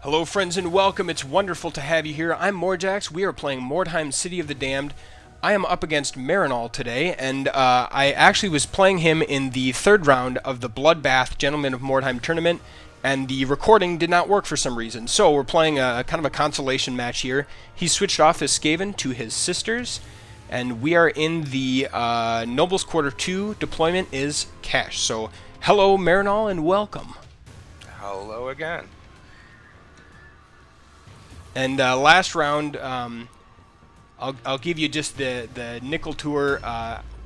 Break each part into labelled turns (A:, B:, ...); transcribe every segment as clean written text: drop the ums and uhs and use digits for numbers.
A: Hello friends and welcome, it's wonderful to have you here. I'm Morjax, we are playing Mordheim City of the Damned. I am up against Marinol today, and I actually was playing him in the third round of the Blood Bath Gentlemen of Mordheim tournament, and the recording did not work for some reason. So we're playing a kind of a consolation match here. He switched off his Skaven to his sisters, and we are in the Nobles Quarter 2. Deployment is cash. So hello Marinol and welcome.
B: Hello again.
A: And last round, I'll give you just the nickel tour.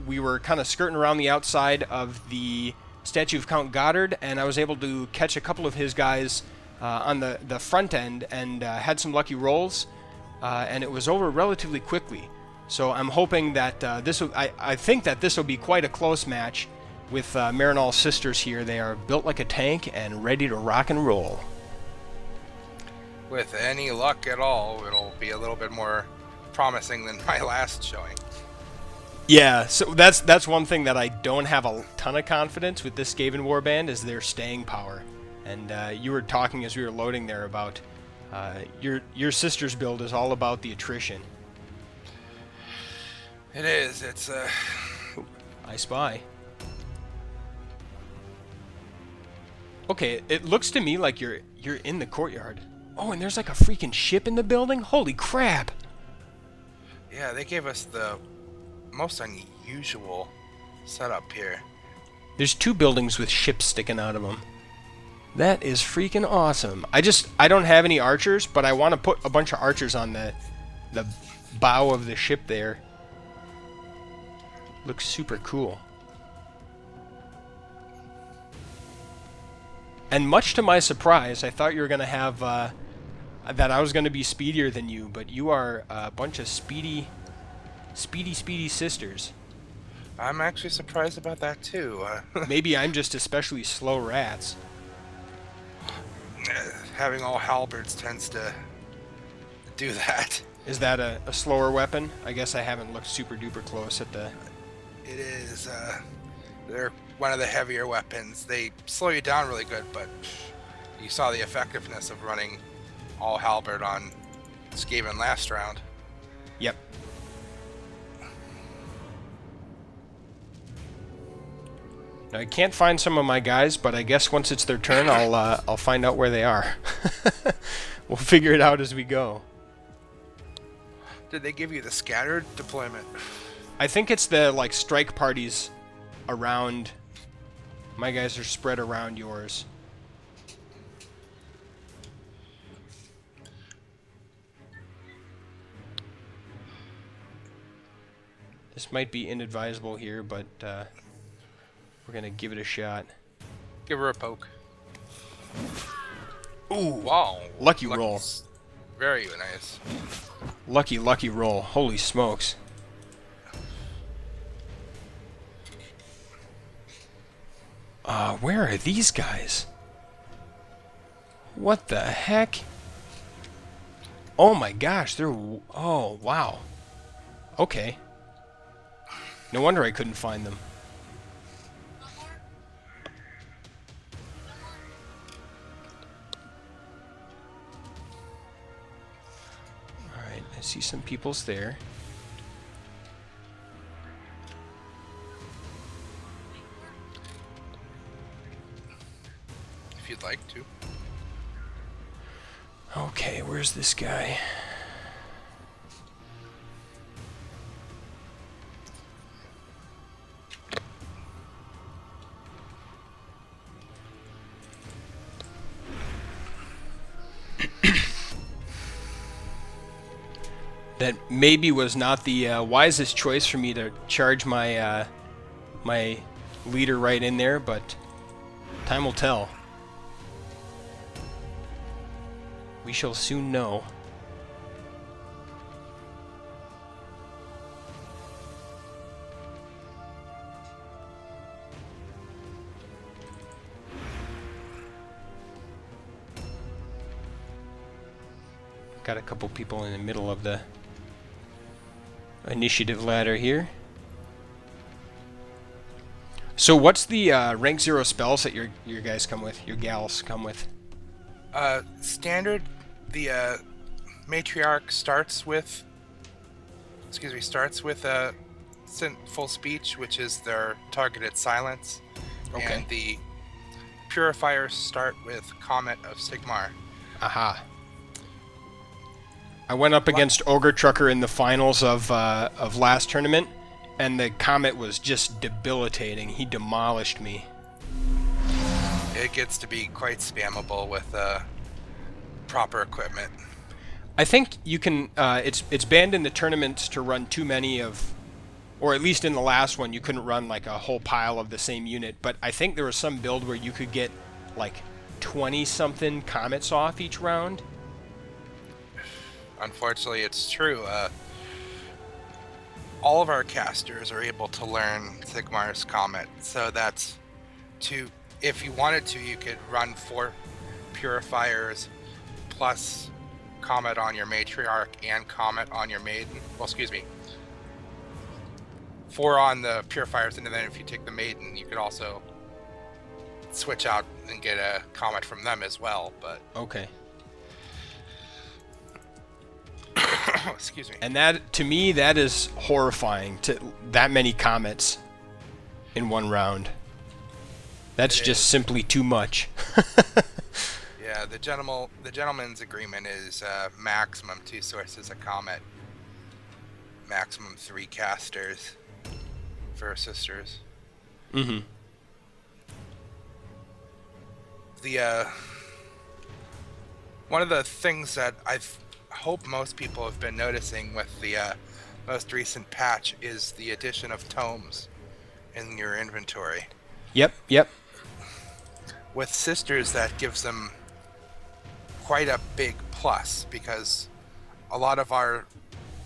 A: We were kind of skirting around the outside of the statue of Count Goddard, and I was able to catch a couple of his guys on the front end, and had some lucky rolls, and it was over relatively quickly. So I'm hoping that I think that this will be quite a close match with Marinol's sisters here. They are built like a tank and ready to rock and roll.
B: With any luck at all, it'll be a little bit more promising than my last showing.
A: Yeah, so that's one thing that I don't have a ton of confidence with this Skaven warband is their staying power. And you were talking as we were loading there about your sister's build is all about the attrition.
B: It is. It's
A: I spy. Okay, it looks to me like you're in the courtyard. Oh, and there's like a freaking ship in the building? Holy crap!
B: Yeah, they gave us the most unusual setup here.
A: There's two buildings with ships sticking out of them. That is freaking awesome. I don't have any archers, but I want to put a bunch of archers on the bow of the ship there. Looks super cool. And much to my surprise, I thought you were going to have, that I was going to be speedier than you, but you are a bunch of speedy sisters.
B: I'm actually surprised about that too.
A: Maybe I'm just especially slow rats.
B: Having all halberds tends to do that.
A: Is that a slower weapon? I guess I haven't looked super duper close at the...
B: It is, they're one of the heavier weapons. They slow you down really good, but you saw the effectiveness of running all halberd on Skaven last round.
A: Yep. Now, I can't find some of my guys, but I guess once it's their turn, I'll find out where they are. We'll figure it out as we go.
B: Did they give you the scattered deployment?
A: I think it's the like strike parties around. My guys are spread around yours. This might be inadvisable here, but we're gonna give it a shot.
B: Give her a poke.
A: Ooh!
B: Wow!
A: Lucky roll.
B: Very nice.
A: Lucky roll. Holy smokes. Where are these guys? What the heck? Oh my gosh, they're... Oh, wow. Okay. No wonder I couldn't find them. Alright, I see some peoples there.
B: If you'd like to.
A: Okay, where's this guy? That maybe was not the wisest choice for me to charge my my leader right in there, but time will tell. We shall soon know. Got a couple people in the middle of the initiative ladder here. So what's the rank 0 spells that your guys come with, your gals come with?
B: Standard, the matriarch starts with full speech, which is their targeted silence.
A: Okay.
B: And the purifiers start with Comet of Sigmar.
A: Aha. I went up against Ogre Trucker in the finals of last tournament, and the Comet was just debilitating. He demolished me.
B: It gets to be quite spammable with proper equipment.
A: I think you can. It's banned in the tournaments to run too many of, or at least in the last one, you couldn't run like a whole pile of the same unit. But I think there was some build where you could get like 20-something comets off each round.
B: Unfortunately, it's true. All of our casters are able to learn Sigmar's Comet, so that's if you wanted to, you could run 4 purifiers plus Comet on your matriarch and Comet on your maiden. Well, excuse me. 4 on the purifiers, and then if you take the maiden, you could also switch out and get a Comet from them as well. But
A: okay.
B: Excuse me.
A: And that, to me, that is horrifying. To that many comets in one round. That's just simply too much.
B: Yeah, the gentleman's agreement is maximum 2 sources of Comet, maximum 3 casters for sisters.
A: Mm-hmm.
B: The one of the things that I hope most people have been noticing with the most recent patch is the addition of tomes in your inventory.
A: Yep.
B: With sisters, that gives them quite a big plus, because a lot of our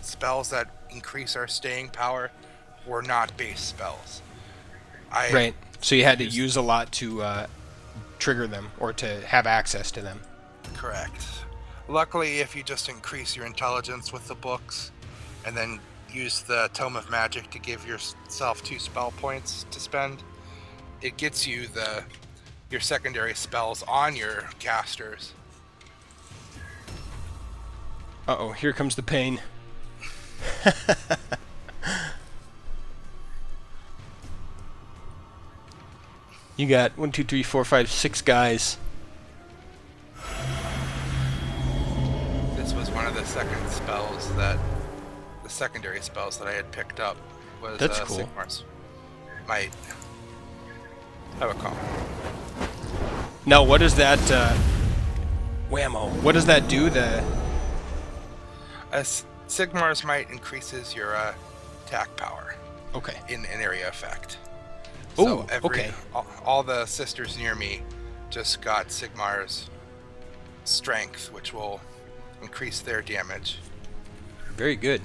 B: spells that increase our staying power were not base spells.
A: Right. So you had to use a lot to trigger them, or to have access to them.
B: Correct. Luckily, if you just increase your intelligence with the books, and then use the Tome of Magic to give yourself 2 spell points to spend, it gets you your secondary spells on your casters.
A: Uh-oh, here comes the pain. You got 1, 2, 3, 4, 5, 6 guys.
B: This was one of the secondary spells that I had picked up. Was
A: That's cool.
B: Sigmar's might have a comment.
A: Now, what does that whammo? What does that do?
B: Sigmar's Might increases your attack power.
A: Okay.
B: In an area effect.
A: Oh,
B: so
A: okay.
B: All the sisters near me just got Sigmar's strength, which will increase their damage.
A: Very good.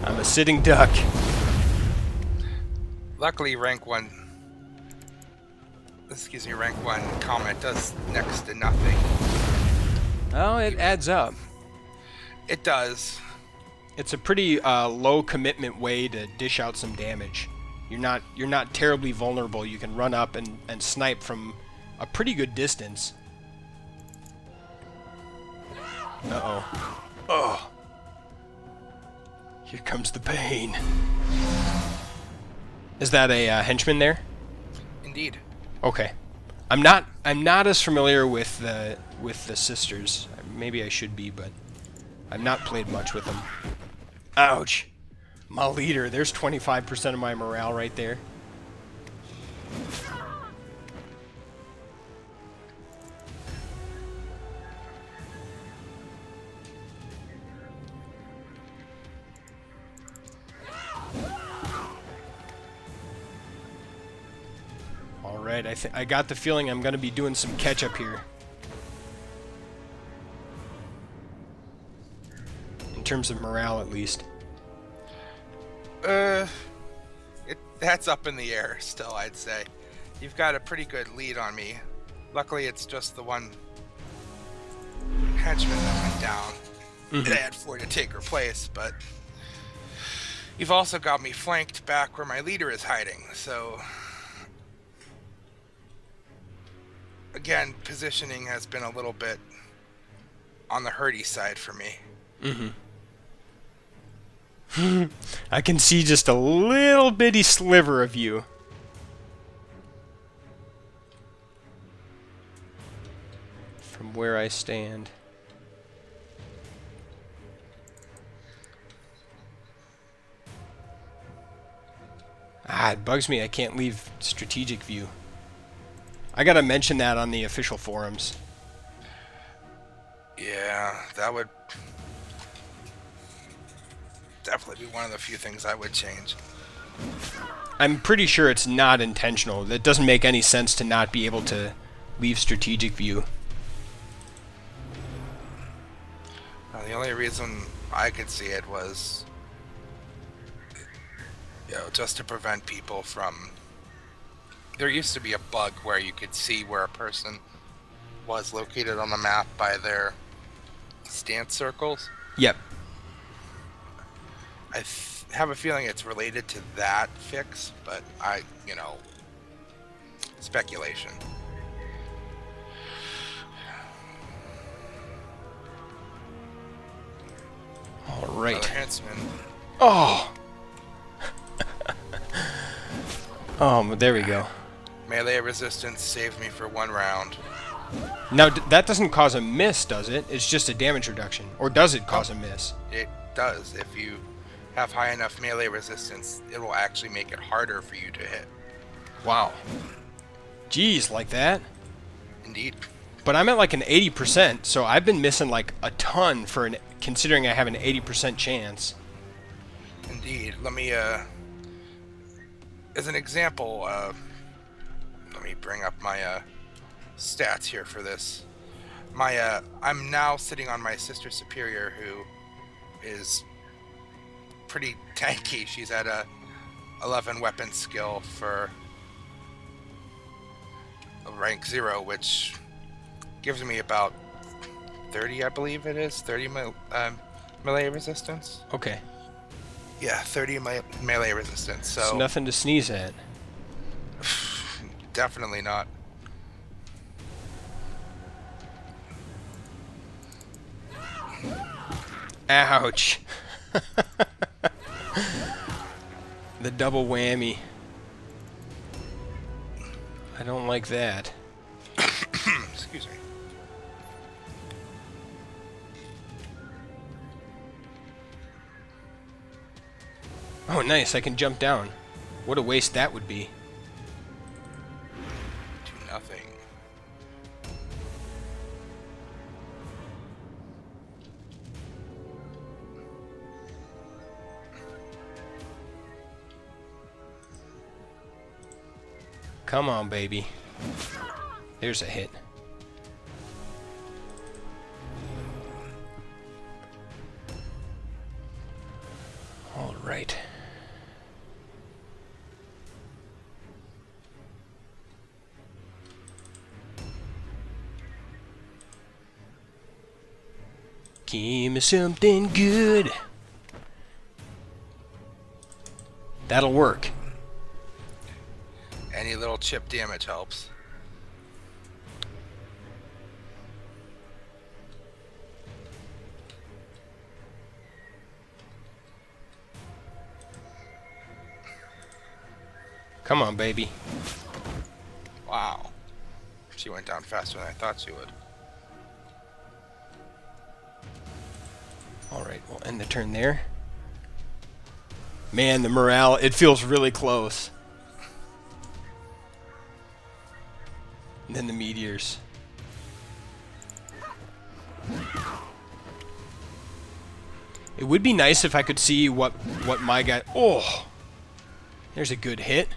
A: I'm a sitting duck.
B: Luckily, rank 1 Comet does next to nothing.
A: Oh, it adds up.
B: It does.
A: It's a pretty low commitment way to dish out some damage. You're not terribly vulnerable. You can run up and snipe from a pretty good distance. Uh-oh. Oh. Here comes the pain. Is that a henchman there?
B: Indeed.
A: Okay. I'm not as familiar with the sisters. Maybe I should be, but I've not played much with them. Ouch. My leader. There's 25% of my morale right there. Alright, I got the feeling I'm going to be doing some catch-up here. In terms of morale, at least.
B: That's up in the air still, I'd say. You've got a pretty good lead on me. Luckily, it's just the one henchman that went down.
A: Mm-hmm.
B: It had 4 to take her place, but you've also got me flanked back where my leader is hiding, so again, positioning has been a little bit on the hurty side for me.
A: I can see just a little bitty sliver of you. From where I stand. It bugs me I can't leave strategic view. I gotta mention that on the official forums.
B: Yeah, that would definitely be one of the few things I would change.
A: I'm pretty sure it's not intentional. That doesn't make any sense to not be able to leave strategic view.
B: The only reason I could see it was, just to prevent people from... There used to be a bug where you could see where a person was located on the map by their stance circles.
A: Yep.
B: I have a feeling it's related to that fix, but speculation.
A: All right.
B: Another henchman.
A: Oh. Oh, there we go.
B: Melee resistance saved me for 1 round.
A: Now, that doesn't cause a miss, does it? It's just a damage reduction. Or does it cause a miss?
B: It does. If you have high enough melee resistance, it will actually make it harder for you to hit.
A: Wow. Jeez, like that?
B: Indeed.
A: But I'm at like an 80%, so I've been missing like a ton for considering I have an 80% chance.
B: Indeed. Let me, as an example, let me bring up my stats here for this. I'm now sitting on my sister superior, who is pretty tanky. She's at a 11 weapon skill for rank 0, which gives me about 30, I believe it is, 30 melee resistance.
A: Okay.
B: Yeah, 30 melee resistance. So
A: It's nothing to sneeze at.
B: Definitely not.
A: Ouch. The double whammy. I don't like that.
B: Excuse me.
A: Oh, nice. I can jump down. What a waste that would be.
B: Do nothing.
A: Come on, baby. There's a hit. All right. Give me something good. That'll work.
B: Any little chip damage helps.
A: Come on, baby.
B: Wow. She went down faster than I thought she would.
A: Alright, we'll end the turn there. Man, the morale, it feels really close. And then the meteors. It would be nice if I could see what my guy... Oh! There's a good hit.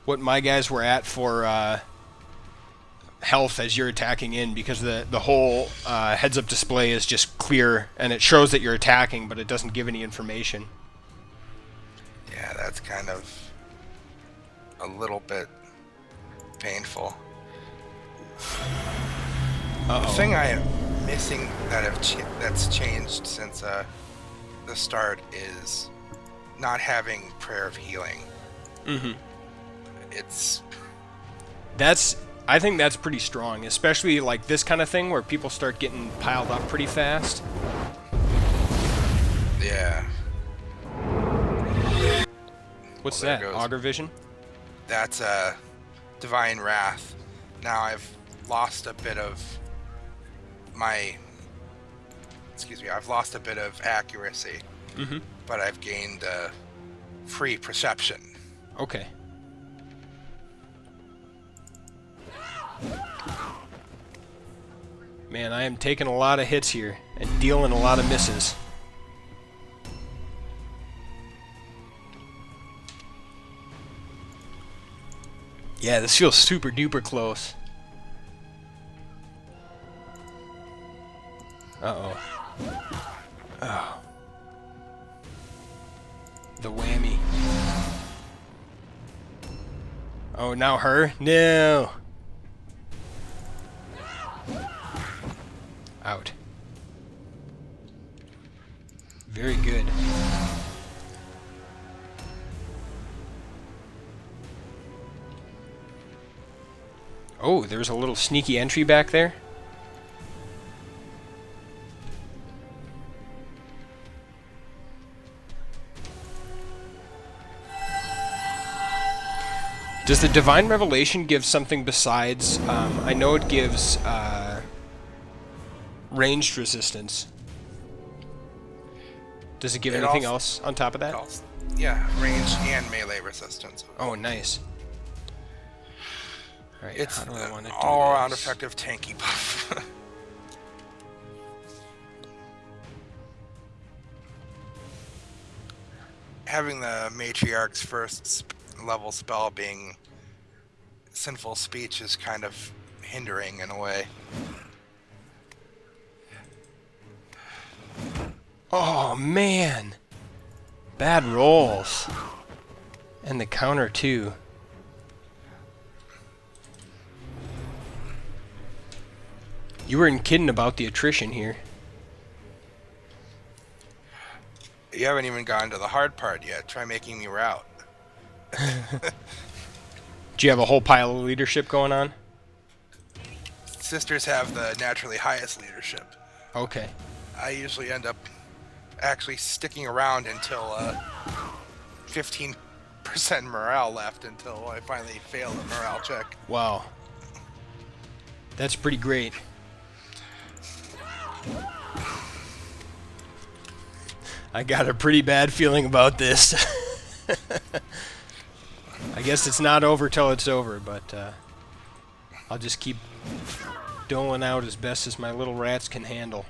A: What my guys were at for health as you're attacking in, because the whole heads-up display is just clear, and it shows that you're attacking, but it doesn't give any information.
B: Yeah, that's kind of a little bit painful.
A: Uh-oh.
B: The thing I am missing that's changed since the start is not having Prayer of Healing.
A: Mm-hmm.
B: It's...
A: I think that's pretty strong, especially like this kind of thing where people start getting piled up pretty fast.
B: Yeah.
A: What's
B: Well,
A: that?
B: there goes.
A: Augur Vision?
B: That's Divine Wrath. Now I've lost a bit of my... Excuse me, I've lost a bit of accuracy.
A: Mm-hmm.
B: But I've gained free perception.
A: Okay. Man, I am taking a lot of hits here and dealing a lot of misses. Yeah, this feels super duper close. Uh-oh. Oh. The whammy. Oh, now her? No. Out. Very good. Oh, there's a little sneaky entry back there. Does the Divine Revelation give something besides... I know it gives ranged resistance. Does it give anything else on top of that?
B: Yeah, range and melee resistance.
A: Oh, nice. All right,
B: It's
A: how do I want to do
B: all-around
A: this?
B: effective tanky buff. Having the Matriarch's first level spell being Sinful Speech is kind of hindering in a way.
A: Oh, man. Bad rolls. And the counter, too. You weren't kidding about the attrition here.
B: You haven't even gotten to the hard part yet. Try making me route.
A: Do you have a whole pile of leadership going on?
B: Sisters have the naturally highest leadership.
A: Okay.
B: I usually end up actually sticking around until 15% morale left until I finally fail a morale check.
A: Wow. That's pretty great. I got a pretty bad feeling about this. I guess it's not over till it's over, but I'll just keep doling out as best as my little rats can handle.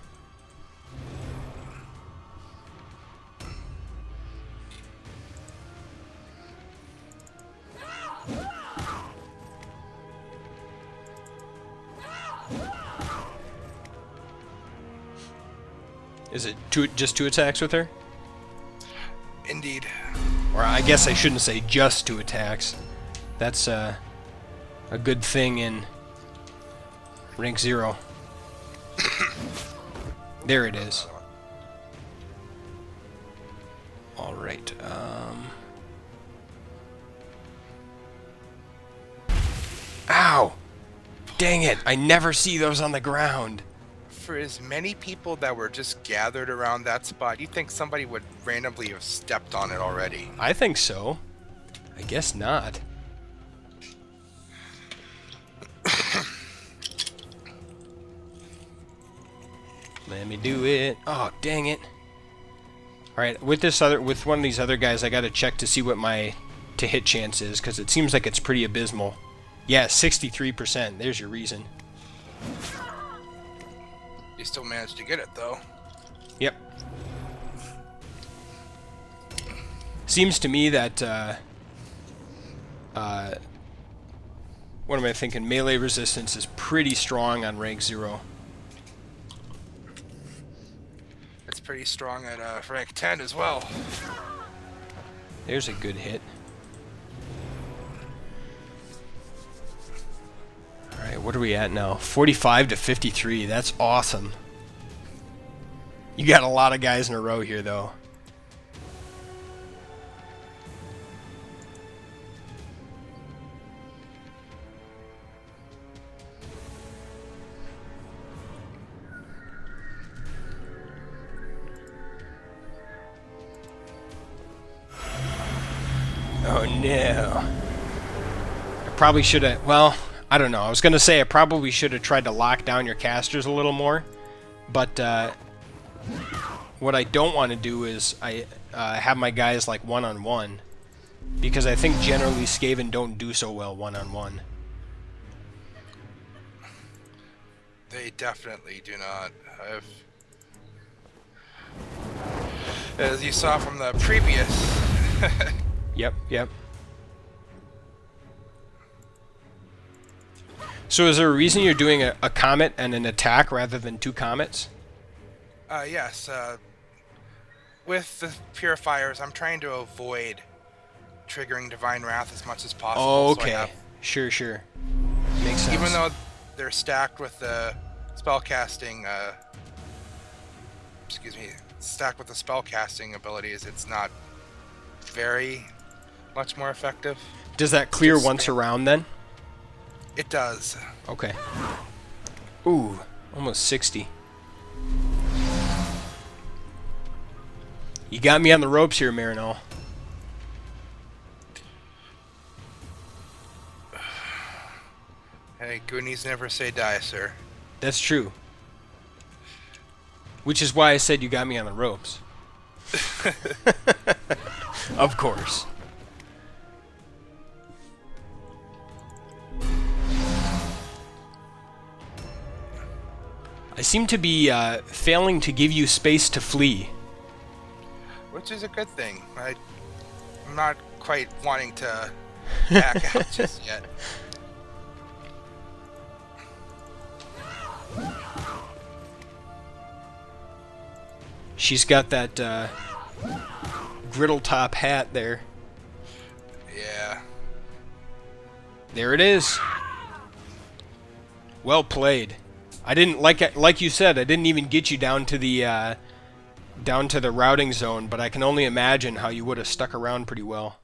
A: Is it just two attacks with her?
B: Indeed.
A: Or I guess I shouldn't say just two attacks. That's a good thing in rank 0. There it is. Alright, Ow! Dang it, I never see those on the ground.
B: For as many people that were just gathered around that spot, you'd think somebody would randomly have stepped on it already.
A: I think so. I guess not. Let me do it. Oh, dang it. Alright, with one of these other guys, I gotta check to see what my to-hit chance is, because it seems like it's pretty abysmal. Yeah, 63%. There's your reason.
B: You still managed to get it, though.
A: Yep. Seems to me that, what am I thinking? Melee resistance is pretty strong on rank 0.
B: It's pretty strong at rank 10 as well.
A: There's a good hit. Alright, what are we at now? 45 to 53. That's awesome. You got a lot of guys in a row here, though. probably should have... Well, I don't know. I was going to say I probably should have tried to lock down your casters a little more. But what I don't want to do is have my guys like one-on-one. Because I think generally Skaven don't do so well one-on-one.
B: They definitely do not. As you saw from the previous.
A: Yep. So is there a reason you're doing a comet and an attack rather than 2 comets?
B: Yes. With the purifiers, I'm trying to avoid triggering Divine Wrath as much as possible.
A: Oh, okay.
B: So
A: Sure. Makes sense.
B: even though they're stacked with the spellcasting, stacked with the spellcasting abilities, it's not very much more effective.
A: Does that clear
B: Just
A: once around then?
B: It does.
A: Okay. Ooh, almost 60. You got me on the ropes here, Marinol.
B: Hey, Goonies never say die, sir.
A: That's true. Which is why I said you got me on the ropes. Of course. I seem to be failing to give you space to flee.
B: Which is a good thing. I'm not quite wanting to back out just yet.
A: She's got that griddle top hat there.
B: Yeah.
A: There it is. Well played. I didn't like you said. I didn't even get you down to the routing zone, but I can only imagine how you would have stuck around pretty well.